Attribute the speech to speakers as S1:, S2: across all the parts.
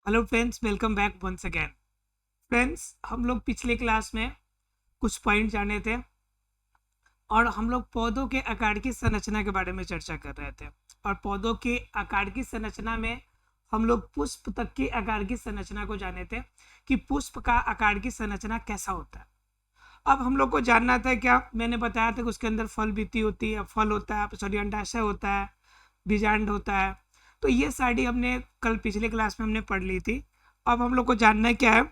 S1: Hello friends, welcome back once again. Friends, हम लोग पिछले क्लास में कुछ पॉइंट जाने थे और हम लोग पौधों के आकार की संरचना के बारे में चर्चा कर रहे थे। और पौधों के आकार की संरचना में हम लोग पुष्प तक के आकार की संरचना को जाने थे कि पुष्प का आकार की संरचना कैसा होता है। अब हम लोग को जानना था, क्या मैंने बताया था कि उसके अंदर फल बीती होती है, फल होता है, सॉरी अंडाशय होता है, बीजांड होता है। तो ये सारी हमने कल पिछले क्लास में हमने पढ़ ली थी। अब हम लोग को जानना है क्या है,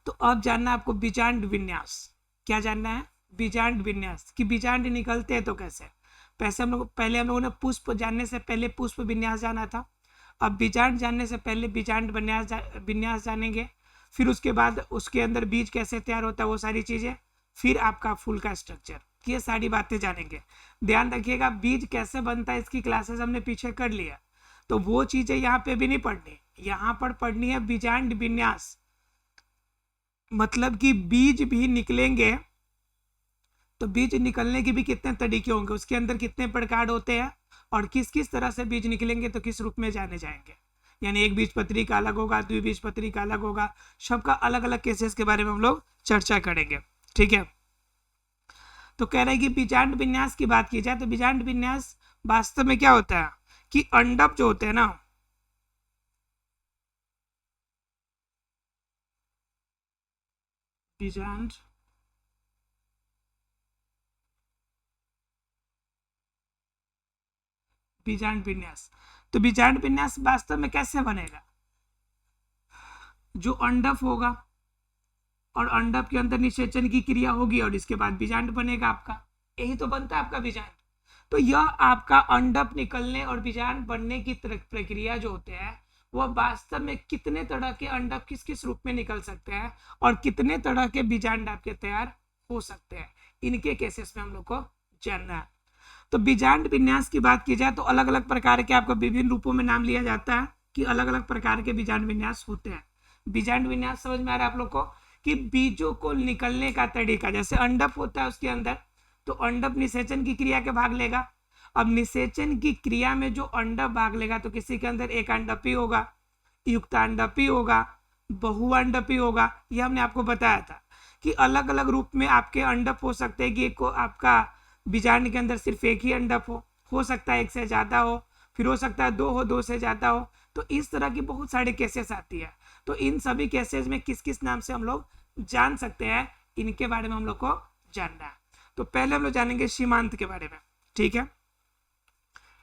S1: तो अब जानना है आपको बीजांड विन्यास। क्या जानना है? बीजांड विन्यास, कि बीजांड निकलते हैं तो कैसे। पहले हम लोगों ने पुष्प जानने से पहले पुष्प विन्यास जाना था। अब बीजांड जानने से पहले बीजांड विन्यास जानेंगे। फिर उसके बाद उसके अंदर बीज कैसे तैयार होता है, वो सारी चीजें। फिर आपका फूल का स्ट्रक्चर, ये सारी बातें जानेंगे। ध्यान रखिएगा, बीज कैसे बनता है इसकी क्लासेस हमने पीछे कर लिया, तो वो चीजें यहाँ पे भी नहीं पढ़नी। यहाँ पर पढ़नी है बीजांड विन्यास, मतलब कि बीज भी निकलेंगे तो बीज निकलने के भी कितने तरीके होंगे, उसके अंदर कितने प्रकार होते हैं, और किस किस तरह से बीज निकलेंगे तो किस रूप में जाने जाएंगे। यानी एक बीजपत्री का अलग होगा, द्विबीजपत्री का अलग होगा, सबका अलग अलग केसेस के बारे में हम लोग चर्चा करेंगे। ठीक है, तो कह रहे हैं कि बीजांड विन्यास की बात की जाए तो बीजांड विन्यास वास्तव में क्या होता है कि अंडक जो होते हैं ना, बीजांड बीजांड विन्यास, तो बीजांड विन्यास वास्तव में कैसे बनेगा। जो अंडक होगा और अंडक के अंदर निषेचन की क्रिया होगी और इसके बाद बीजांड बनेगा आपका। यही तो बनता है आपका बीजांड। तो यह आपका अंडक निकलने और बीजांड बनने की प्रक्रिया जो होते हैं, वह वास्तव में कितने तरह के अंडक किस किस रूप में निकल सकते हैं और कितने तरह के बीजांड आपके तैयार हो सकते हैं, इनके केसेस में हम लोग को जानना है। तो बीजांड विन्यास की बात की जाए तो अलग अलग प्रकार के आपको विभिन्न रूपों में नाम लिया जाता है कि अलग अलग प्रकार के बीजांड विन्यास होते हैं। बीजांड विन्यास समझ में आ रहा है आप लोग को, कि बीजों को निकलने का तरीका, जैसे अंडक होता है उसके अंदर, तो अंडक निषेचन की क्रिया के भाग लेगा। अब निषेचन की क्रिया में जो अंडक भाग लेगा तो किसी के अंदर एक अंडपी होगा, युक्तांडपी होगा, बहुअंडपी होगा। ये हमने आपको बताया था कि अलग अलग रूप में आपके अंडक हो सकते हैं कि एक को आपका बीजांड के अंदर सिर्फ एक ही अंडक हो सकता है एक से ज्यादा हो, फिर हो सकता है दो हो, दो से ज्यादा हो। तो इस तरह की बहुत सारे केसेस आती है। तो इन सभी केसेस में किस किस नाम से हम लोग जान सकते हैं, इनके बारे में हम लोग को जानना है। तो पहले हम लोग जानेंगे सीमांत के बारे में। ठीक है,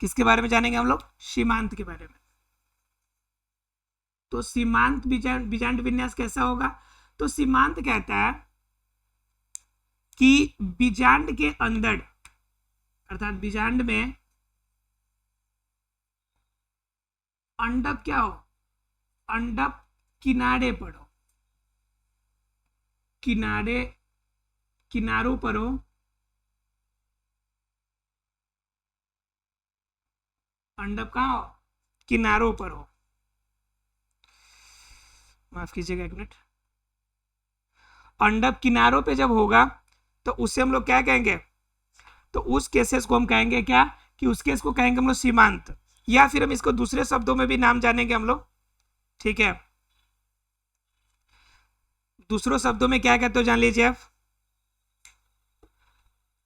S1: किसके बारे में जानेंगे हम लोग? सीमांत के बारे में। तो सीमांत बीजांड विन्यास कैसा होगा, तो सीमांत कहता है कि बीजांड के अंदर, अर्थात बीजांड में अंडक क्या हो, अंडक किनारे पर हो, किनारे किनारों पर हो, अंडक कहाँ हो, किनारों पर हो। माफ कीजिएगा एक मिनट। अंडक किनारों पे जब होगा तो उसे हम लोग क्या कहेंगे, तो उस केसेस को हम कहेंगे क्या, कि उस केस को कहेंगे हम लोग सीमांत, या फिर हम इसको दूसरे शब्दों में भी नाम जानेंगे हम लोग। ठीक है, दूसरों शब्दों में क्या कहते हो जान लीजिए आप।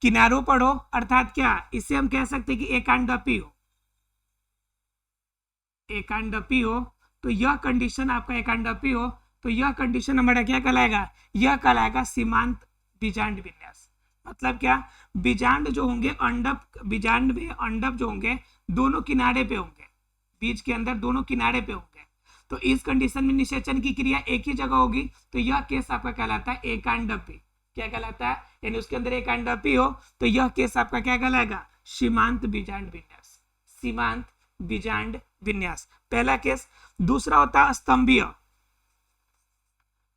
S1: किनारों पर हो अर्थात क्या, इसे हम कह सकते हैं कि एकांडपी हो, एकांडपी हो। तो यह कंडीशन आपका एकांडपी हो, तो यह कंडीशन हमारा क्या कहलाएगा, यह कहलाएगा सीमांत बीजांड विन्यास। मतलब क्या, बीजांड जो होंगे अंडक, बीजांड में अंडक जो होंगे दोनों किनारे पे होंगे, बीज के अंदर दोनों किनारे पे होंगे। तो इस कंडीशन में निषेचन की क्रिया एक ही जगह होगी, तो यह केस आपका कहलाता है एकांडपी। क्या कहलाता है, यानी उसके अंदर एकांडपी हो तो यह केस आपका क्या कहलाएगा, सीमांत बीजांड विन्यास। सीमांत बीजांड विन्यास पहला केस। दूसरा होता है स्तंभीय।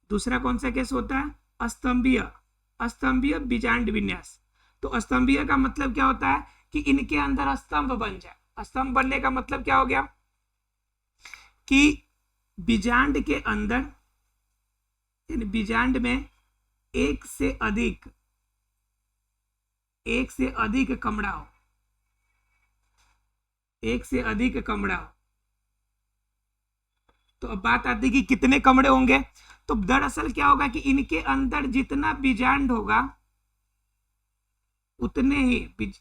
S1: दूसरा कौन सा केस होता है, स्तंभीय, स्तंभीय बीजांड विन्यास। तो स्तंभीय का मतलब क्या होता है कि इनके अंदर स्तंभ बन जाए। स्तंभ बनने का मतलब क्या हो गया, कि बीजांड के अंदर, यानी बीजांड में एक से अधिक, एक से अधिक कमरा हो, एक से अधिक कमरा हो। तो अब बात आती है कि कितने कमरे होंगे। तो दरअसल क्या होगा कि इनके अंदर जितना बीजांड होगा उतने ही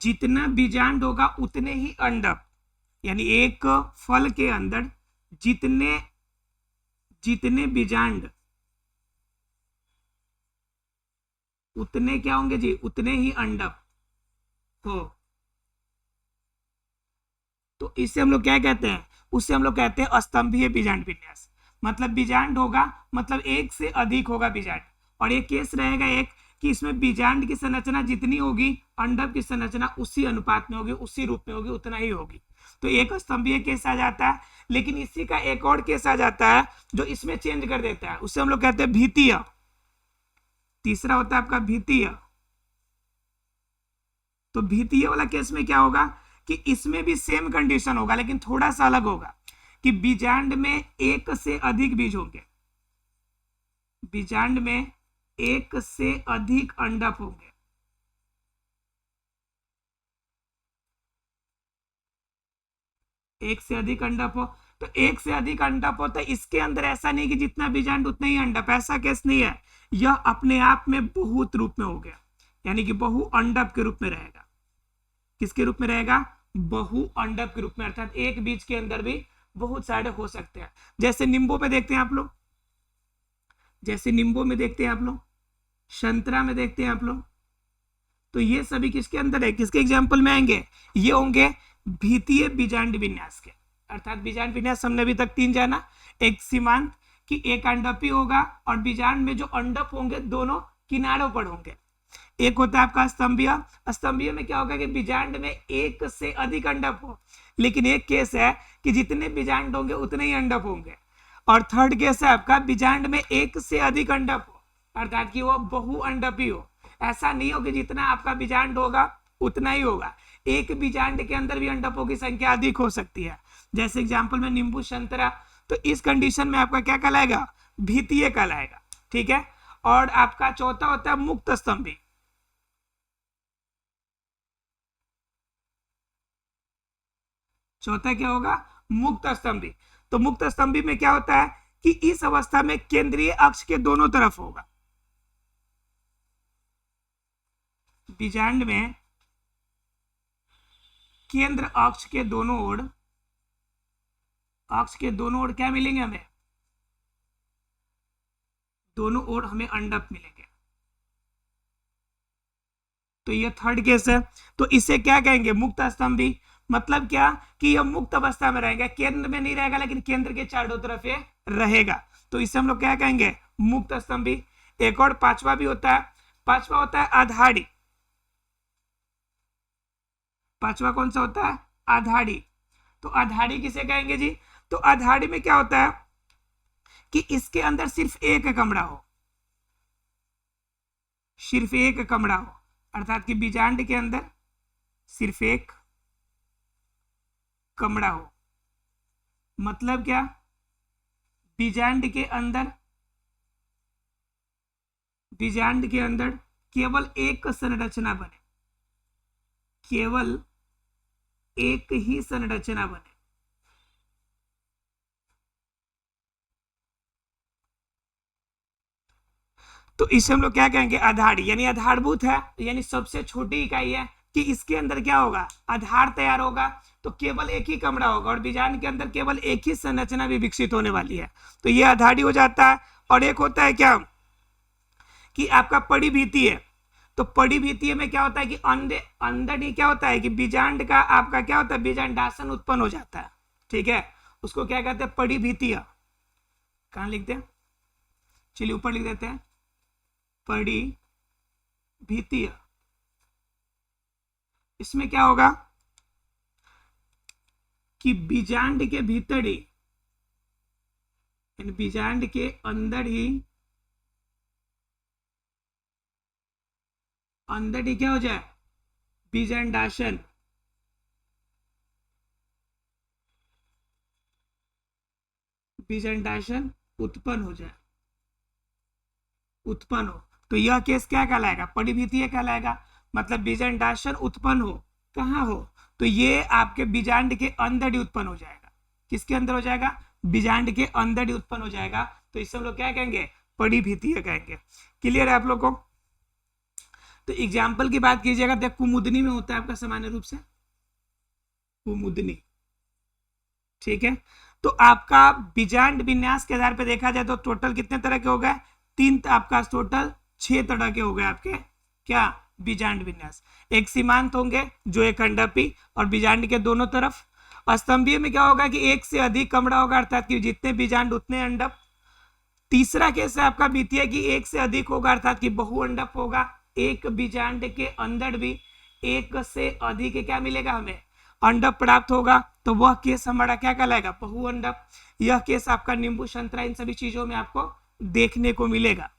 S1: जितना बीजांड होगा उतने ही अंडक, यानी एक फल के अंदर जितने जितने बीजांड उतने क्या होंगे जी, उतने ही अंडक हो। तो इससे हम लोग क्या कहते हैं, उससे हम लोग कहते हैं स्तंभीय बीजांड विन्यास। मतलब बीजांड होगा, मतलब एक से अधिक होगा बीजांड, और एक केस रहेगा एक कि इसमें बीजांड की संरचना जितनी होगी अंडक की संरचना उसी अनुपात में होगी, उसी रूप में होगी, उतना ही होगी। तो एक स्तंभीय केस आ जाता है। लेकिन इसी का एक और केस आ जाता है जो इसमें चेंज कर देता है, उससे हम लोग कहते हैं भीतीय। तीसरा होता है आपका भीतीय। तो भीतीय वाला केस में क्या होगा कि इसमें भी सेम कंडीशन होगा, लेकिन थोड़ा सा अलग होगा कि बीजांड में एक से अधिक बीज होंगे, बीजांड में एक से अधिक अंडक होंगे। एक से अधिक अंडक हो, तो एक से अधिक अंडक हो तो इसके अंदर ऐसा नहीं कि जितना बीजांड उतना ही अंडक, ऐसा केस नहीं है। यह अपने आप में बहुत रूप में हो गया, यानी कि बहु अंडक के रूप में रहेगा। किसके रूप में रहेगा, बहु अंडक के रूप में, अर्थात एक बीज के अंदर भी बहुत सारे हो सकते हैं। जैसे नींबू में देखते हैं आप लोग, जैसे नींबू में देखते हैं आप लोग, संतरा में देखते हैं आप लोग, तो ये सभी किसके अंदर है, किसके एग्जाम्पल में आएंगे, ये होंगे भीतीय बीजांड विन्यास के। अर्थात बीजांड विन्यास हमने अभी तक तीन जाना, एक सीमांत कि एक अंडपी होगा और बीजांड में जो अंडप होंगे दोनों किनारों पर होंगे। एक होता है आपका स्तंभीय। स्तंभीय में क्या होगा कि बीजांड में एक से अधिक अंडप हो, लेकिन एक केस है कि जितने बीजांड होंगे उतने ही अंडप होंगे। और थर्ड केस है आपका बीजांड में एक से अधिक अंडप हो, अर्थात कि वो बहु अंडपी हो। ऐसा नहीं हो कि जितना आपका बीजांड होगा उतना ही होगा, एक बीजांड के अंदर भी अंडपों की संख्या अधिक हो सकती है। जैसे एग्जाम्पल में नींबू संतरा, तो इस कंडीशन में आपका क्या कहलाएगा, भीतीय कहलाएगा। ठीक है। और आपका चौथा होता है मुक्त स्तंभी। चौथा क्या होगा, मुक्त स्तंभी। तो मुक्त स्तंभी में क्या होता है कि इस अवस्था में केंद्रीय अक्ष के दोनों तरफ होगा, बीजांड में केंद्र अक्ष के दोनों ओर, अक्ष के दोनों ओर क्या मिलेंगे हमें, दोनों ओर हमें अंडक मिलेंगे। तो ये थर्ड केस है। तो इसे क्या कहेंगे, मुक्त स्तंभी। मतलब क्या कि यह मुक्त अवस्था में रहेगा, केंद्र में नहीं रहेगा, लेकिन केंद्र के चारों तरफ ये रहेगा। तो इसे हम लोग क्या कहेंगे, मुक्त स्तंभी। एक और पांचवा भी होता है, पांचवा होता है आधाड़ी। पांचवा कौन सा होता है, आधाड़ी। तो आधाड़ी किसे कहेंगे जी, तो आधाड़ी में क्या होता है कि इसके अंदर सिर्फ एक कमरा हो, सिर्फ एक कमरा हो, अर्थात कि बीजांड के अंदर सिर्फ एक कमरा हो। मतलब क्या, बीजांड के अंदर, बीजांड के अंदर केवल एक संरचना बने, केवल एक ही संरचना बने। तो इसे हम लोग क्या कहेंगे, आधारी, यानी आधारभूत है, यानी सबसे छोटी इकाई है कि इसके अंदर क्या होगा, आधार तैयार होगा। तो केवल एक ही कमरा होगा और बीजांड के अंदर केवल एक ही संरचना भी विकसित होने वाली है, तो ये आधारी हो जाता है। और एक होता है क्या कि आपका परिभीतीय है। तो परिभीतीय में क्या होता है कि अंदर ही क्या होता है कि बीजांड का आपका क्या होता है, बीजांडासन उत्पन्न हो जाता है। ठीक है, उसको क्या कहते हैं, परिभीतीय। कहां लिखते हैं, चलिए ऊपर लिख देते हैं, परिभीतीय। इसमें क्या होगा कि बीजांड के भीतर ही, बीजांड के अंदर ही, अंदर ही क्या हो जाए, बीजांडासन, बीजांडासन उत्पन्न हो जाए, उत्पन्न हो। तो यह केस क्या कहलाएगा, परिभीतीय कहलाएगा। मतलब बीजांडासन उत्पन्न हो, कहाँ हो, तो ये आपके बीजांड के अंदर ही उत्पन्न हो जाएगा। किसके अंदर हो जाएगा? बीजांड के अंदर ही उत्पन्न हो जाएगा। तो इसे हम लोग क्या कहेंगे? परिभीतीय कहेंगे। क्लियर है आप लोग को? तो एग्जाम्पल की बात कीजिएगा तो कुमुदनी में होता है आपका सामान्य रूप से कुमुदनी, ठीक है। तो आपका बीजांड विन्यास के आधार पर देखा जाए तो टोटल कितने तरह के हो गए? 3, आपका टोटल 6 तरह के हो गए आपके क्या? बीजांड विन्यास। एक सीमांत होंगे जो एक अंडपी और बीजांड के दोनों तरफ। स्तंभीय में क्या होगा कि एक से अधिक कमड़ा होगा, अर्थात कि जितने बीजांड उतने अंडप। तीसरा केस है आपका बीतीय की एक से अधिक होगा, अर्थात कि बहुअंडप होगा। एक बीजांड के अंदर भी एक से अधिक क्या मिलेगा हमें? अंडप प्राप्त होगा, तो वह केस हमारा क्या कहलाएगा? बहुअंडप। यह केस आपका नींबू संतरा इन सभी चीजों में आपको देखने को मिलेगा।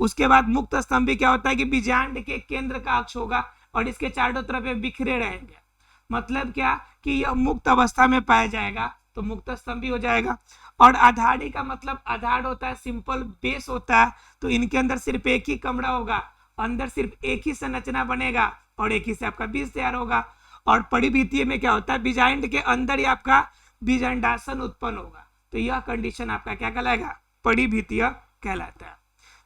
S1: उसके बाद मुक्त स्तंभी क्या होता है कि बीजांड के केंद्र का अक्ष होगा और इसके चारों तरफ बिखरे रहेंगे। मतलब क्या कि यह मुक्त अवस्था में पाया जाएगा, तो मुक्त स्तंभी हो जाएगा। और आधारी का मतलब आधार होता है, सिंपल बेस होता है, तो इनके अंदर सिर्फ एक ही कमरा होगा, अंदर सिर्फ एक ही संरचना बनेगा और एक ही से आपका बीज तैयार होगा। और परिभीतीय में क्या होता है? बीजांड के अंदर ही आपका बीजांडासन उत्पन्न होगा, तो यह कंडीशन आपका क्या कहलाएगा? परिभीतीय कहलाता है।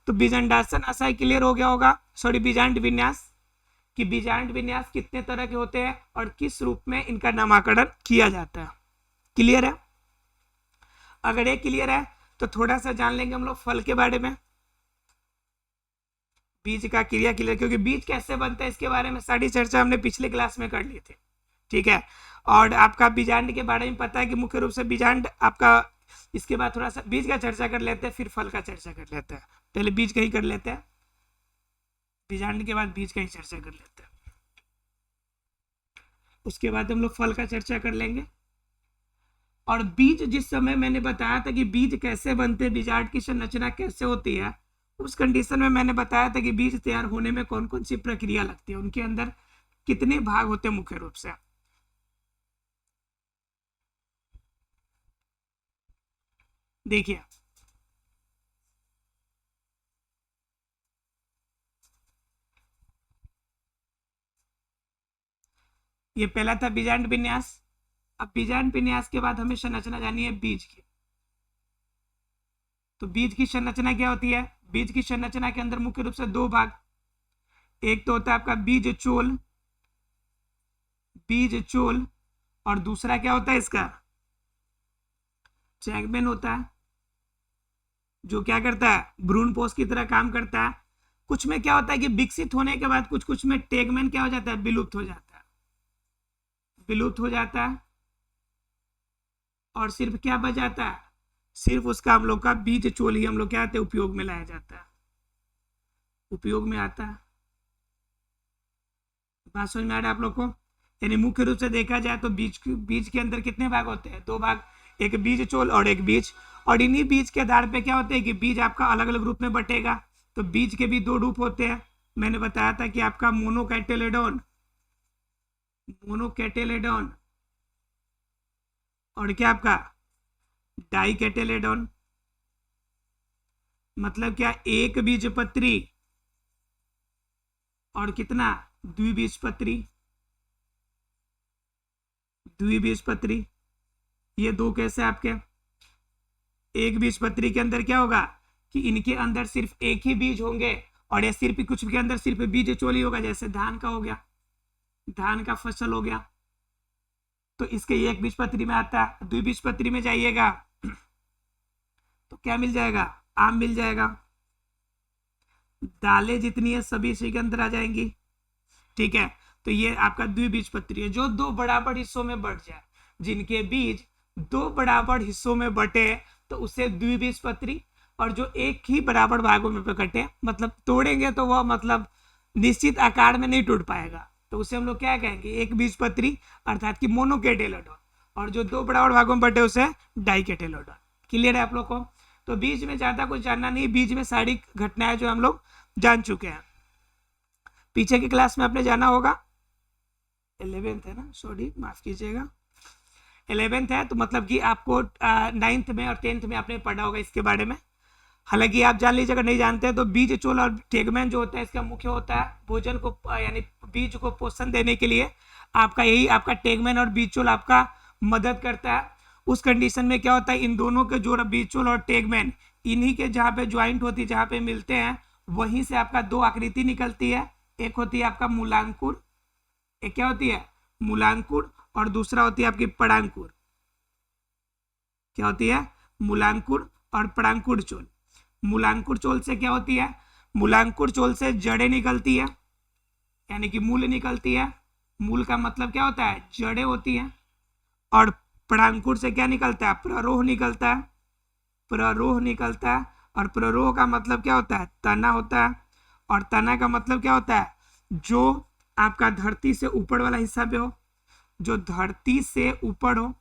S1: तो बीजांडासन आशा क्लियर हो गया होगा, सॉरी बीजांड विन्यास, कि बीजांड विन्यास कितने तरह के होते हैं और किस रूप में इनका नामकरण किया जाता है। क्लियर है? अगर ये क्लियर है तो थोड़ा सा जान लेंगे हम लोग फल के बारे में। बीज का क्रिया क्लियर, क्योंकि बीज कैसे बनता है इसके बारे में सारी चर्चा हमने पिछले क्लास में कर ली थी, ठीक है। और आपका बीजांड के बारे में पता है कि मुख्य रूप से बीजांड आपका, इसके बाद थोड़ा सा बीज का चर्चा कर लेते हैं, फिर फल का चर्चा कर लेते हैं। पहले बीज का ही कर लेते हैं, बीजांड के बाद बीज का ही चर्चा कर लेते हैं, उसके बाद हम लोग फल का चर्चा कर लेंगे। और बीज जिस समय मैंने बताया था कि बीज कैसे बनते हैं, बीजांड की संरचना कैसे होती है, उस कंडीशन में मैंने बताया था कि बीज तैयार होने में कौन कौन सी प्रक्रिया लगती है, उनके अंदर कितने भाग होते हैं मुख्य रूप से। देखिए ये पहला था बीजांड विन्यास। अब बीजांड विन्यास के बाद हमें संरचना जानी है बीज की। तो बीज की संरचना क्या होती है? बीज की संरचना के अंदर मुख्य रूप से 2 भाग, एक तो होता है आपका बीज चोल, और दूसरा क्या होता है इसका? चैगमेन होता है, जो क्या करता है? भ्रूणपोष की तरह काम करता है। कुछ में क्या होता है कि विकसित होने के बाद कुछ में टेगमेन क्या हो जाता है? विलुप्त हो जाता है, और सिर्फ क्या बच जाता है? सिर्फ उसका हम लोग का बीज चोल ही हम लोग क्या आते हैं? उपयोग में लाया जाता है, उपयोग में आता है। बात समझ में आ रहा है आप लोग को? यानी मुख्य रूप से देखा जाए तो बीज के अंदर कितने भाग होते हैं? 2 भाग, एक बीज चोल और एक बीज। और इन्हीं बीज के आधार पे क्या होते हैं कि बीज आपका अलग अलग रूप में बटेगा। तो बीज के भी 2 रूप होते हैं, मैंने बताया था कि आपका मोनोकैटेलेडोन और क्या आपका डाइकैटेलेडोन। मतलब क्या? एक बीजपत्री और कितना? द्विबीजपत्री। ये 2 कैसे आपके? एक बीजपत्री के अंदर क्या होगा कि इनके अंदर सिर्फ एक ही बीज होंगे, और ये सिर्फ कुछ के अंदर सिर्फ बीज चोल ही होगा, जैसे धान का हो गया, धान का फसल हो गया, तो इसके एक बीजपत्री में आता है। द्विबीजपत्री में जाइएगा तो क्या मिल जाएगा? आम मिल जाएगा। दालें जितनी है सभी इसी के अंदर आ जाएंगी, ठीक है। तो ये आपका द्विबीजपत्री है, जो 2 बराबर हिस्सों में बट जाए। जिनके बीज 2 बराबर हिस्सों में बटे तो उसे द्विबीजपत्री, और जो एक ही बराबर भागों में कटे, मतलब तोड़ेंगे तो वह मतलब निश्चित आकार में नहीं टूट पाएगा, तो उसे हम लोग क्या कहेंगे? एक बीजपत्री, अर्थात कि मोनोकैटेलेडोन। और जो 2 बराबर भागों में बटे उसे डाइकैटेलेडोन। क्लियर है आप लोग को? तो बीज में ज्यादा कुछ जानना नहीं, बीज में सारी घटनाएं जो हम लोग जान चुके हैं, पीछे की क्लास में आपने जाना होगा। 11th है ना, सॉरी माफ कीजिएगा, 11th है, तो मतलब कि आपको 9th में और 10th में आपने पढ़ा होगा इसके बारे में। हालांकि आप जान लीजिए, अगर नहीं जानते हैं तो बीज चोल और टेगमेन जो होता है इसका मुख्य होता है भोजन को यानी बीज को पोषण देने के लिए आपका यही आपका टेगमेन और बीचोल आपका मदद करता है। उस कंडीशन में क्या होता है, इन दोनों के जो बीचोल और टेगमेन इन्हीं के जहाँ पे ज्वाइंट होती है, जहाँ पे मिलते हैं, वहीं से आपका दो आकृति निकलती है। एक होती है आपका मूलांकुर, एक क्या होती है मूलांकुर, और दूसरा होती है आपकी परांकुर। क्या होती है, मूलांकुर और परांकुर चोल। मूलांकुर चोल से क्या होती है, मूलांकुर चोल से जड़ें निकलती है, यानी कि मूल निकलती है। मूल का मतलब क्या होता है, जड़ें होती हैं। और परांकुर से क्या निकलता है, प्ररोह निकलता है, प्ररोह निकलता है। और प्ररोह का मतलब क्या होता है, तना होता है। और तना का मतलब क्या होता है, जो आपका धरती से ऊपर वाला हिस्सा पे हो, जो धरती से ऊपर हो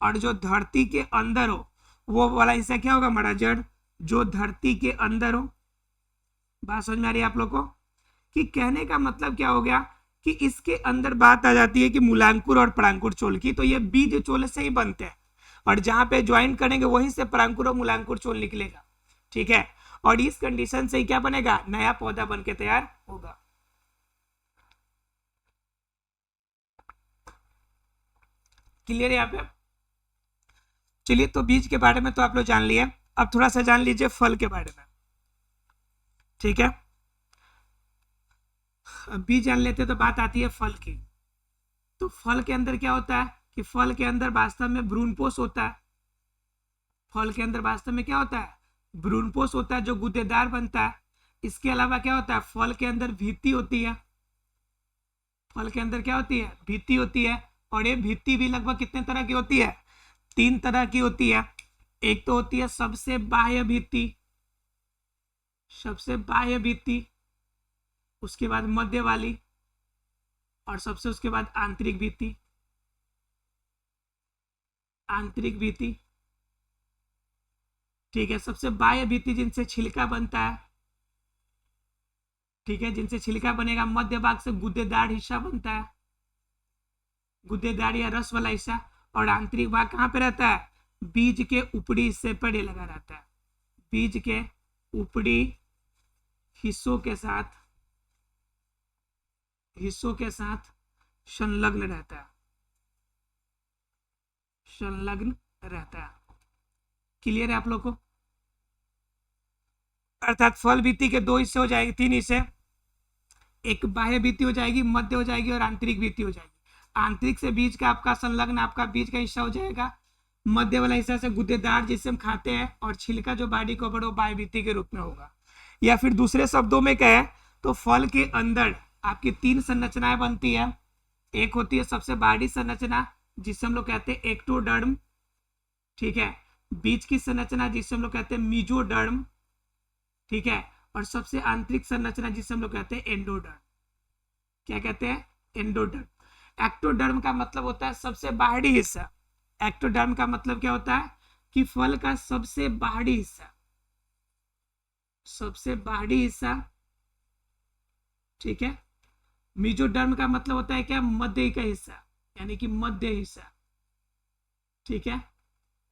S1: और जो धरती के अंदर हो, वो वाला हिस्सा क्या होगा हमारा, जड़। जो धरती के अंदर हो। बात समझ में आ रही है आप लोग को, कि कहने का मतलब क्या हो गया कि इसके अंदर बात आ जाती है कि मूलांकुर और परांकुर चोल की, तो ये बीज चोल से ही बनते हैं, और जहां पे ज्वाइन करेंगे वहीं से परांकुर और मूलांकुर चोल निकलेगा। ठीक है, और इस कंडीशन से ही क्या बनेगा, नया पौधा बन के तैयार होगा। क्लियर है यहाँ पे। चलिए, तो बीज के बारे में तो आप लोग जान लिए, अब थोड़ा सा जान लीजिए फल के बारे में। ठीक है, अब बीज जान लेते तो बात आती है फल की। तो फल के अंदर क्या होता है कि फल के अंदर वास्तव में भ्रूणपोष होता है। फल के अंदर वास्तव में क्या होता है, भ्रूणपोष होता है, जो गुद्देदार बनता है। इसके अलावा क्या होता है, फल के अंदर भित्ति होती है। फल के अंदर क्या होती है, भित्ति होती है। और ये भित्ति भी लगभग कितने तरह की होती है, 3 तरह की होती है। एक तो होती है सबसे बाह्य भित्ति, सबसे बाह्य भित्ति, उसके बाद मध्य वाली, और सबसे उसके बाद आंतरिक भित्ति। आंतरिक भित्ति, ठीक है। सबसे बाह्य भित्ति जिनसे छिलका बनता है, ठीक है, जिनसे छिलका बनेगा। मध्य भाग से गुद्देदार हिस्सा बनता है, गुद्देदार या रस वाला हिस्सा। और आंतरिक भाग कहाँ पे रहता है, बीज के ऊपरी हिस्से पर ये लगा रहता है, बीज के ऊपरी हिस्सों के साथ संलग्न रहता है, संलग्न रहता है। क्लियर है आप लोग को। अर्थात फल भित्ति के 2 हिस्से हो जाएंगे, 3 हिस्से। एक बाह्य भित्ति हो जाएगी, मध्य हो जाएगी, और आंतरिक भित्ति हो जाएगी। आंतरिक से बीज का आपका संलग्न आपका बीज का हिस्सा हो जाएगा। मध्य वाला हिस्सा से गुद्देदार जिसे हम खाते हैं, और छिलका जो बॉडी कवर हो बाह्य भित्ति के रूप में होगा। या फिर दूसरे शब्दों में कहें तो फल के अंदर आपकी 3 संरचनाएं बनती है। एक होती है सबसे बाहरी संरचना, जिसे हम लोग कहते हैं एक्टोडर्म, ठीक है। बीज की संरचना जिसे हम लोग कहते हैं मीजोडर्म, ठीक है। और सबसे आंतरिक संरचना जिसे हम लोग कहते हैं एंडोडर्म। क्या कहते हैं, एंडोडर्म। एक्टोडर्म का मतलब होता है सबसे बाहरी हिस्सा। एक्टोडर्म का मतलब क्या होता है कि फल का सबसे बाहरी हिस्सा, सबसे बाहरी हिस्सा, ठीक है। मीजोडर्म का मतलब होता है क्या, मध्य का हिस्सा, यानी कि मध्य हिस्सा, ठीक है।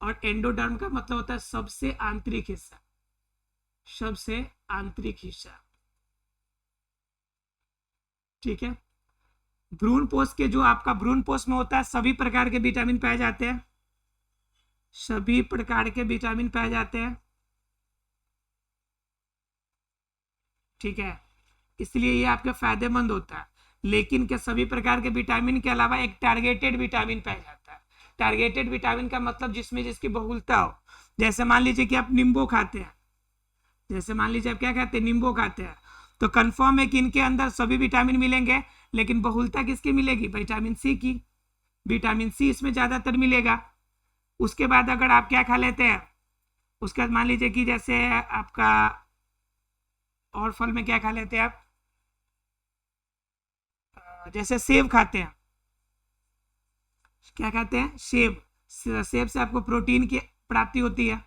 S1: और एंडोडर्म का मतलब होता है सबसे आंतरिक हिस्सा, सबसे आंतरिक हिस्सा, ठीक है। भ्रूणपोष के जो आपका भ्रूणपोष में होता है सभी प्रकार के विटामिन पाए जाते हैं, सभी प्रकार के विटामिन पाए जाते हैं, ठीक है। इसलिए ये आपके फायदेमंद होता है। लेकिन क्या सभी प्रकार के विटामिन के अलावा एक टारगेटेड विटामिन पाया जाता है। टारगेटेड विटामिन का मतलब जिसमें जिसकी बहुलता हो। जैसे मान लीजिए कि आप नींबू खाते हैं, जैसे मान लीजिए आप क्या खाते हैं, नींबू खाते हैं, तो कंफर्म है कि इनके अंदर सभी विटामिन मिलेंगे, लेकिन बहुलता किसकी मिलेगी, विटामिन सी की। विटामिन सी इसमें ज्यादातर मिलेगा। उसके बाद अगर आप क्या खा लेते हैं, उसके बाद मान लीजिए कि जैसे आपका और फल में क्या खा लेते हैं आप, जैसे सेब खाते हैं, क्या खाते हैं, सेब। सेब से आपको प्रोटीन की प्राप्ति होती है,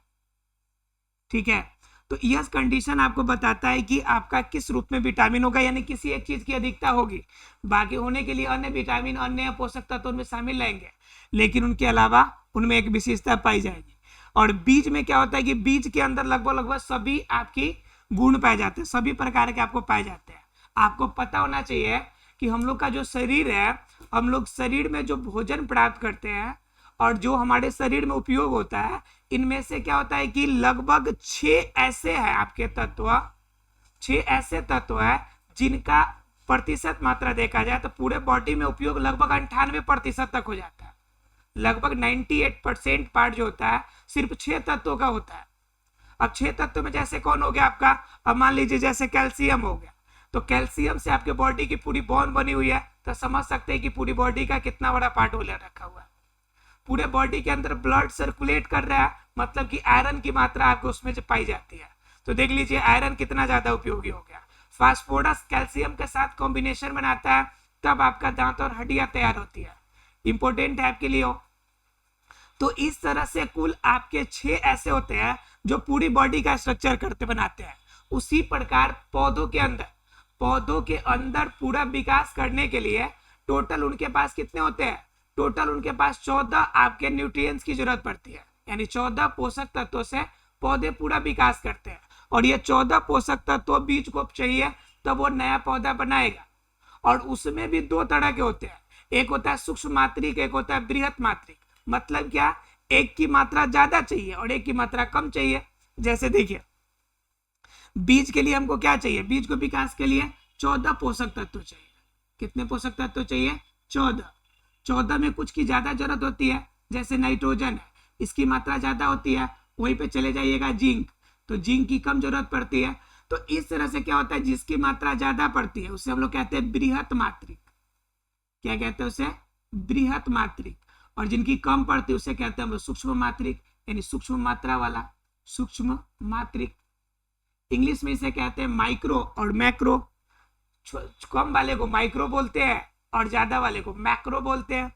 S1: ठीक है। तो यह कंडीशन आपको बताता है कि आपका किस रूप में विटामिन होगा, यानी किसी एक चीज की अधिकता होगी। बाकी होने के लिए अन्य विटामिन अन्य पोषक तत्व उनमें शामिल रहेंगे, लेकिन उनके अलावा उनमें एक विशेषता पाई जाएगी। और बीज में क्या होता है कि बीज के अंदर लगभग सभी आपकी गुण पाए जाते हैं, सभी प्रकार के आपको पाए जाते हैं। आपको पता होना चाहिए कि हम लोग का जो शरीर है, हम लोग शरीर में जो भोजन प्राप्त करते हैं और जो हमारे शरीर में उपयोग होता है, इनमें से क्या होता है कि लगभग 6 ऐसे हैं आपके तत्व, 6 ऐसे तत्व है जिनका प्रतिशत मात्रा देखा जाए तो पूरे बॉडी में उपयोग लगभग 98% तक हो जाता है। लगभग 98% पार्ट जो होता है सिर्फ 6 तत्वों का होता है। अब 6 तत्व में जैसे कौन हो गया आपका, अब मान लीजिए जैसे कैल्शियम हो गया, तो कैल्शियम से आपके बॉडी की पूरी बोन बनी हुई है, तो समझ सकते हैं कि पूरी बॉडी का कितना बड़ा पार्ट हो रखा हुआ है। पूरे बॉडी के अंदर ब्लड सर्कुलेट कर रहा है, मतलब कि आयरन की मात्रा आपको उसमें जो पाई जाती है, तो देख लीजिए आयरन कितना ज्यादा उपयोगी हो गया। फास्फोरस कैल्शियम के साथ कॉम्बिनेशन बनाता है, तब आपका दांत और हड्डियां तैयार होती है, इंपॉर्टेंट है आपके लिए हो। तो इस तरह से कुल आपके 6 ऐसे होते हैं जो पूरी बॉडी का स्ट्रक्चर करते बनाते हैं। उसी प्रकार पौधों के अंदर पूरा विकास करने के लिए टोटल उनके पास कितने होते हैं, टोटल उनके पास 14 आपके न्यूट्रिएंट्स की जरूरत पड़ती है, यानी 14 पोषक तत्वों से पौधे पूरा विकास करते हैं। और ये 14 पोषक तत्व बीज को चाहिए तब वो नया पौधा बनाएगा। और उसमें भी 2 तरह के होते हैं, एक होता है सूक्ष्म मात्रिक, एक होता है बृहत मात्रिक। मतलब क्या, एक की मात्रा ज्यादा चाहिए और एक की मात्रा कम चाहिए। जैसे देखिए बीज के लिए हमको क्या चाहिए, बीज को विकास के लिए 14 पोषक तत्व चाहिए। कितने पोषक तत्व चाहिए, 14। 14 में कुछ की ज्यादा जरूरत होती है, जैसे नाइट्रोजन है, इसकी मात्रा ज्यादा होती है। वहीं पे चले जाइएगा जिंक, तो जिंक की कम जरूरत पड़ती है। तो इस तरह से क्या होता है, जिसकी मात्रा ज्यादा पड़ती है उसे हम लोग कहते हैं बृहत मात्रिक। क्या कहते हैं उसे, बृहत मात्रिक। और जिनकी कम पड़ती है उसे कहते हैं हम लोग सूक्ष्म मात्रिक, यानी सूक्ष्म मात्रा वाला सूक्ष्म मात्रिक। इंग्लिश में इसे कहते हैं माइक्रो और मैक्रो। कम वाले को माइक्रो बोलते हैं और ज्यादा वाले को मैक्रो बोलते हैं।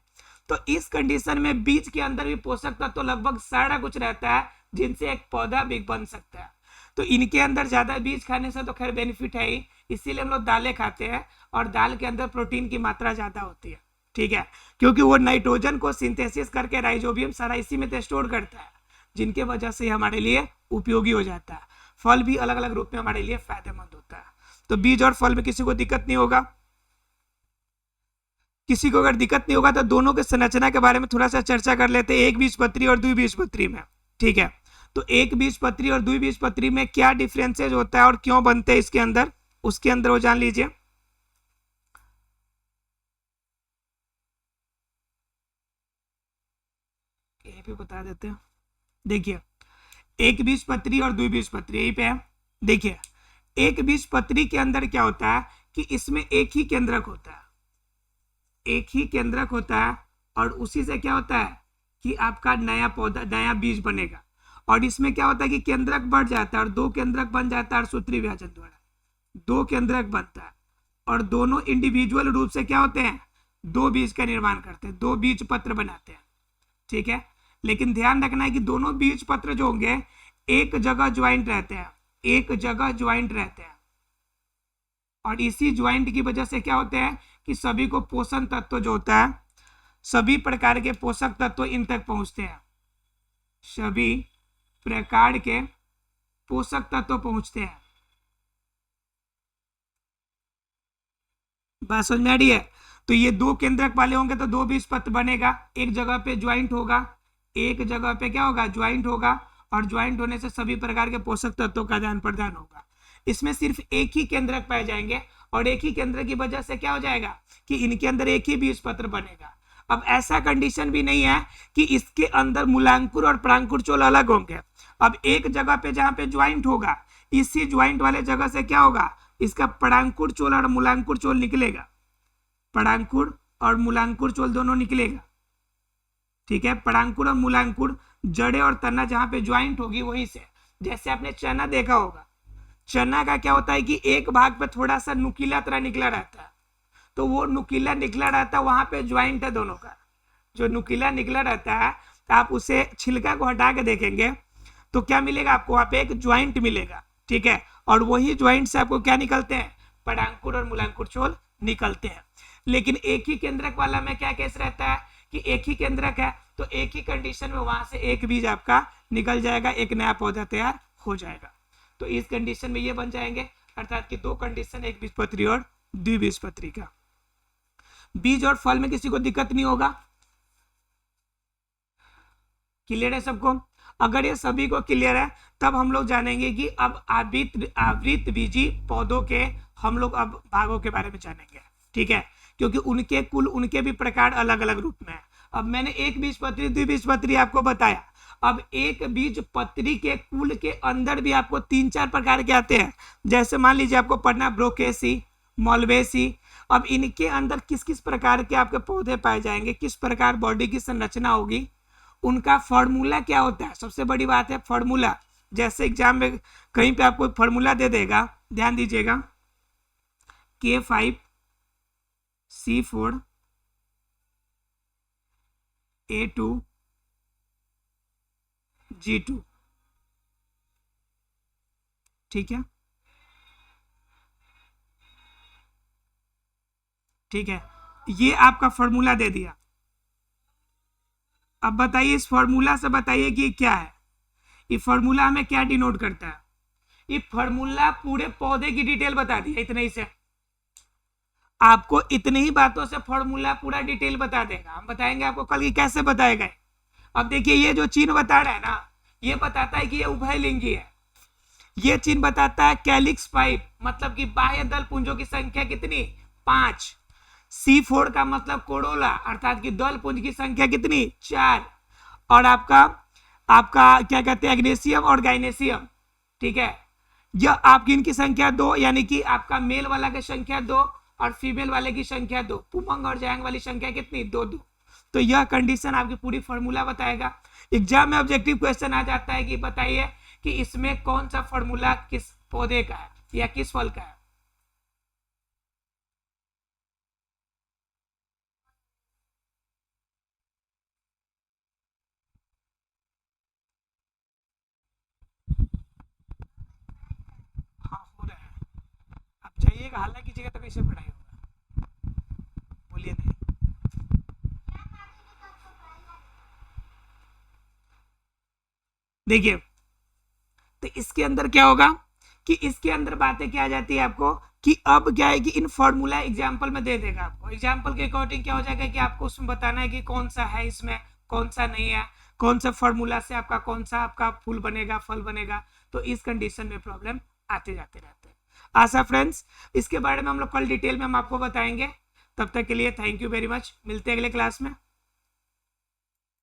S1: तो इस कंडीशन में बीज के अंदर भी पोषक तत्व तो लगभग सारा कुछ रहता है जिनसे एक पौधा भी बन सकता है। तो इनके अंदर ज्यादा बीज खाने से तो खैर बेनिफिट है ही, इसीलिए हम लोग दालें खाते हैं और दाल के अंदर प्रोटीन की मात्रा ज्यादा होती है, ठीक है, क्योंकि वो नाइट्रोजन को सिंथेसिस करके राइजोबियम सारा इसी में स्टोर करता है, जिनके वजह से हमारे लिए उपयोगी हो जाता है। फल भी अलग अलग रूप में हमारे लिए फायदेमंद होता है। तो बीज और फल में किसी को दिक्कत नहीं होगा। किसी को अगर दिक्कत नहीं होगा तो दोनों के संरचना के बारे में थोड़ा सा चर्चा कर लेते हैं, एक बीजपत्री और द्विबीजपत्री में, ठीक है। तो एक बीजपत्री और द्विबीजपत्री में क्या डिफरेंसेस होता है और क्यों बनते हैं इसके अंदर, उसके अंदर वो जान लीजिए। ये भी बता देते हैं। देखिए एक बीजपत्री और द्विबीजपत्री यहीं पे है। देखिए एक बीजपत्री के अंदर क्या होता है कि इसमें एक ही केंद्रक होता है, एक ही केंद्रक होता है, और उसी से क्या होता है कि आपका नया पौधा नया बीज बनेगा। और इसमें क्या होता है कि केंद्रक बढ़ जाता है और 2 केंद्रक बन जाता है, और सूत्री विभाजन द्वारा 2 केंद्रक बनता है, और दोनों इंडिविजुअल रूप से क्या होते हैं, 2 बीज का निर्माण करते हैं, 2 बीज पत्र बनाते हैं, ठीक है। लेकिन ध्यान रखना है कि दोनों बीज पत्र जो होंगे एक जगह ज्वाइंट रहते हैं, एक जगह ज्वाइंट रहते हैं, और इसी ज्वाइंट की वजह से क्या होते हैं कि सभी को पोषण तत्व जो होता है, सभी प्रकार के पोषक तत्व इन तक पहुंचते हैं, सभी प्रकार के पोषक तत्व पहुंचते हैं। बात समझ में आ रही है। तो ये 2 केंद्रक वाले होंगे तो 2 बीज पत्र बनेगा, एक जगह पे ज्वाइंट होगा, एक जगह पे क्या होगा, ज्वाइंट होगा, और ज्वाइंट होने से सभी प्रकार के पोषक तत्वों का आदान प्रदान होगा। इसमें सिर्फ एक ही केंद्रक पाए जाएंगे, और एक ही केंद्र की वजह से क्या हो जाएगा कि इनके अंदर एक ही बीज पत्र बनेगा। अब ऐसा कंडीशन भी नहीं है कि इसके अंदर मूलांकुर और परांकुर चोल अलग होंगे। अब एक जगह पे जहां पे ज्वाइंट होगा, इसी ज्वाइंट वाले जगह से क्या होगा, इसका परांकुर चोल और मूलांकुर चोल निकलेगा, परांकुर और मूलांकुर चोल दोनों निकलेगा, ठीक है। परांकुर और मूलांकुर जड़े और तना जहां पे ज्वाइंट होगी वहीं से। जैसे आपने चना देखा होगा, चना का क्या होता है कि एक भाग पे थोड़ा सा नुकीला तरह निकला रहता है, तो वो नुकीला निकला रहता है वहां पे ज्वाइंट है दोनों का। जो नुकीला निकला रहता है तो आप उसे छिलका को हटा के देखेंगे तो क्या मिलेगा आपको, वहां पे एक ज्वाइंट मिलेगा, ठीक है। और वही ज्वाइंट से आपको क्या निकलते हैं, परांकुर और मूलांकुर चोल निकलते हैं। लेकिन एक ही केंद्रक वाला में क्या केस रहता है कि एक ही केंद्रक है, तो एक ही कंडीशन में वहां से एक बीज आपका निकल जाएगा, एक नया पौधा तैयार हो जाएगा। तो इस कंडीशन में ये बन जाएंगे, अर्थात कि 2 कंडीशन, एक बीजपत्री और द्विबीजपत्री का। बीज और फल में किसी को दिक्कत नहीं होगा? क्लियर है सबको? अगर ये सभी को क्लियर है तब हम लोग जानेंगे कि अब आवृत बीजी पौधों के हम लोग अब भागों के बारे में जानेंगे, ठीक है, क्योंकि उनके कुल उनके भी प्रकार अलग अलग रूप में है। अब मैंने एक बीजपत्री द्विबीजपत्री आपको बताया, अब एक बीज पत्री के कुल के अंदर भी आपको 3-4 प्रकार के आते हैं। जैसे मान लीजिए आपको पढ़ना ब्रोकेसी, मॉलवेसी। अब इनके अंदर किस किस प्रकार के आपके पौधे पाए जाएंगे, किस प्रकार बॉडी की संरचना होगी, उनका फॉर्मूला क्या होता है, सबसे बड़ी बात है फॉर्मूला। जैसे एग्जाम में कहीं पे आपको फॉर्मूला दे देगा, ध्यान दीजिएगा, K5C4 A2 G2, ठीक है, ठीक है, ये आपका फॉर्मूला दे दिया। अब बताइए इस फॉर्मूला से बताइए कि क्या है, ये फॉर्मूला हमें क्या डिनोट करता है? ये फॉर्मूला पूरे पौधे की डिटेल बता दिया, इतने ही से आपको, इतनी ही बातों से फॉर्मूला पूरा डिटेल बता देगा। हम बताएंगे आपको कल की कैसे बताएगा। अब देखिए ये जो चिन्ह बता रहा है ना, ये बताता है कि ये उभयलिंगी है। ये चिन्ह बताता है कैलिक्स पाइप, मतलब कि बाह्य दल पुंजों की संख्या कितनी, 5। C4 का मतलब कोरोला, अर्थात कि दल पुंज की संख्या कितनी, 4। और आपका आपका क्या कहते हैं, एग्नेशियम और गाइनेशियम, ठीक है, यह आपकी इनकी संख्या 2, यानी कि आपका मेल वाला की संख्या 2 और फीमेल वाले की संख्या 2, पुमंग और जांग वाली संख्या कितनी, 2-2। तो यह कंडीशन आपकी पूरी फॉर्मूला बताएगा। एग्जाम में ऑब्जेक्टिव क्वेश्चन आ जाता है कि बताइए कि इसमें कौन सा फॉर्मूला किस पौधे का है या किस फल का है। हाँ हो रहा है, आप जाइएगा, हल्ला कीजिएगा तो कैसे पढ़ाई होगा, बोलिए नहीं। देखिए तो इसके अंदर क्या होगा कि इसके अंदर बातें क्या आ जाती है आपको कि अब क्या है कि इन फॉर्मूला एग्जाम्पल में दे देगा आपको, एग्जाम्पल के अकॉर्डिंग क्या हो जाएगा कि आपको उसमें बताना है कि कौन सा है इसमें, कौन सा नहीं है, कौन सा फॉर्मूला से आपका कौन सा आपका फूल बनेगा, फल बनेगा। तो इस कंडीशन में प्रॉब्लम आते जाते रहते हैं। आशा फ्रेंड्स इसके बारे में हम लोग कल डिटेल में हम आपको बताएंगे। तब तक के लिए थैंक यू वेरी मच, मिलते हैं अगले क्लास में।